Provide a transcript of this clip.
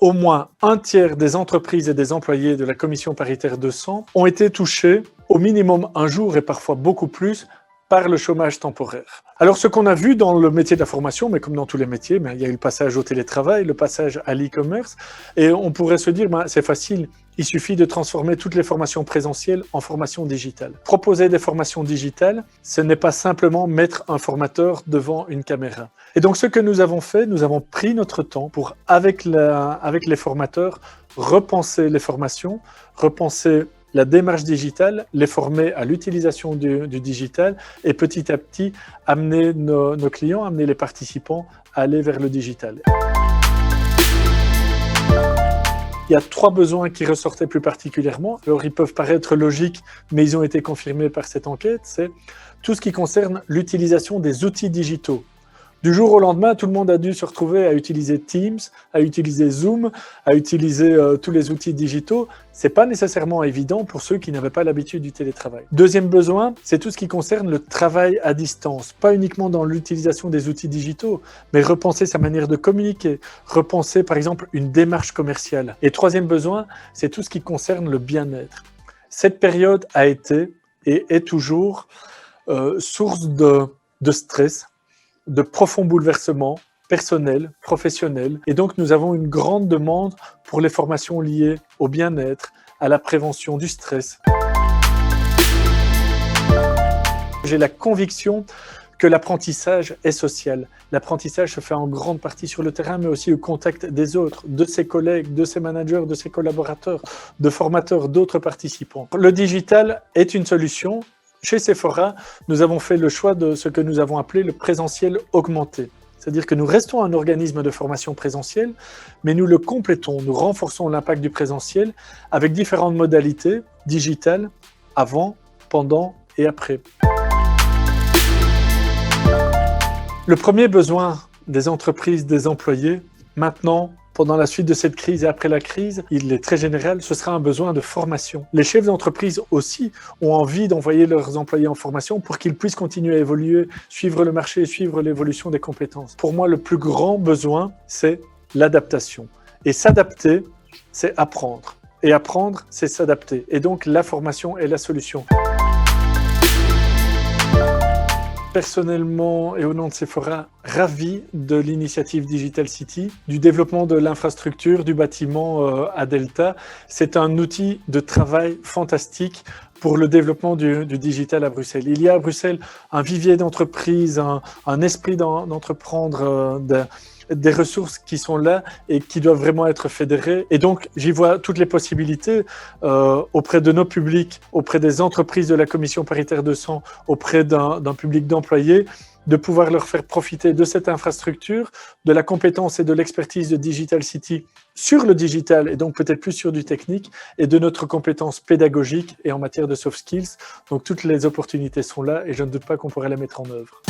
au moins un tiers des entreprises et des employés de la commission paritaire 200 ont été touchés au minimum un jour et parfois beaucoup plus par le chômage temporaire. Alors ce qu'on a vu dans le métier de la formation, mais comme dans tous les métiers, il y a eu le passage au télétravail, le passage à l'e-commerce, et on pourrait se dire, c'est facile, il suffit de transformer toutes les formations présentielles en formations digitales. Proposer des formations digitales, ce n'est pas simplement mettre un formateur devant une caméra. Et donc ce que nous avons fait, nous avons pris notre temps pour, avec les formateurs, repenser les formations, repenser la démarche digitale, les former à l'utilisation du digital et petit à petit amener nos clients, amener les participants à aller vers le digital. Il y a 3 besoins qui ressortaient plus particulièrement. Alors, ils peuvent paraître logiques, mais ils ont été confirmés par cette enquête. C'est tout ce qui concerne l'utilisation des outils digitaux. Du jour au lendemain, tout le monde a dû se retrouver à utiliser Teams, à utiliser Zoom, à utiliser tous les outils digitaux. C'est pas nécessairement évident pour ceux qui n'avaient pas l'habitude du télétravail. Deuxième besoin, c'est tout ce qui concerne le travail à distance. Pas uniquement dans l'utilisation des outils digitaux, mais repenser sa manière de communiquer, repenser par exemple une démarche commerciale. Et troisième besoin, c'est tout ce qui concerne le bien-être. Cette période a été et est toujours source de stress, de profonds bouleversements personnels, professionnels. Et donc, nous avons une grande demande pour les formations liées au bien-être, à la prévention du stress. J'ai la conviction que l'apprentissage est social. L'apprentissage se fait en grande partie sur le terrain, mais aussi au contact des autres, de ses collègues, de ses managers, de ses collaborateurs, de formateurs, d'autres participants. Le digital est une solution. Chez Sephora, nous avons fait le choix de ce que nous avons appelé le présentiel augmenté. C'est-à-dire que nous restons un organisme de formation présentiel, mais nous le complétons, nous renforçons l'impact du présentiel avec différentes modalités digitales, avant, pendant et après. Le premier besoin des entreprises, des employés, maintenant, pendant la suite de cette crise et après la crise, il est très général, ce sera un besoin de formation. Les chefs d'entreprise aussi ont envie d'envoyer leurs employés en formation pour qu'ils puissent continuer à évoluer, suivre le marché, suivre l'évolution des compétences. Pour moi, le plus grand besoin, c'est l'adaptation. Et s'adapter, c'est apprendre. Et apprendre, c'est s'adapter. Et donc, la formation est la solution. Personnellement et au nom de Sephora, ravi de l'initiative Digital City, du développement de l'infrastructure, du bâtiment à Delta. C'est un outil de travail fantastique pour le développement du digital à Bruxelles. Il y a à Bruxelles un vivier d'entreprises, un esprit d'entreprendre, des ressources qui sont là et qui doivent vraiment être fédérées. Et donc, j'y vois toutes les possibilités auprès de nos publics, auprès des entreprises de la commission paritaire 200, auprès d'un public d'employés, de pouvoir leur faire profiter de cette infrastructure, de la compétence et de l'expertise de Digital City sur le digital et donc peut-être plus sur du technique et de notre compétence pédagogique et en matière de soft skills. Donc toutes les opportunités sont là et je ne doute pas qu'on pourrait les mettre en œuvre.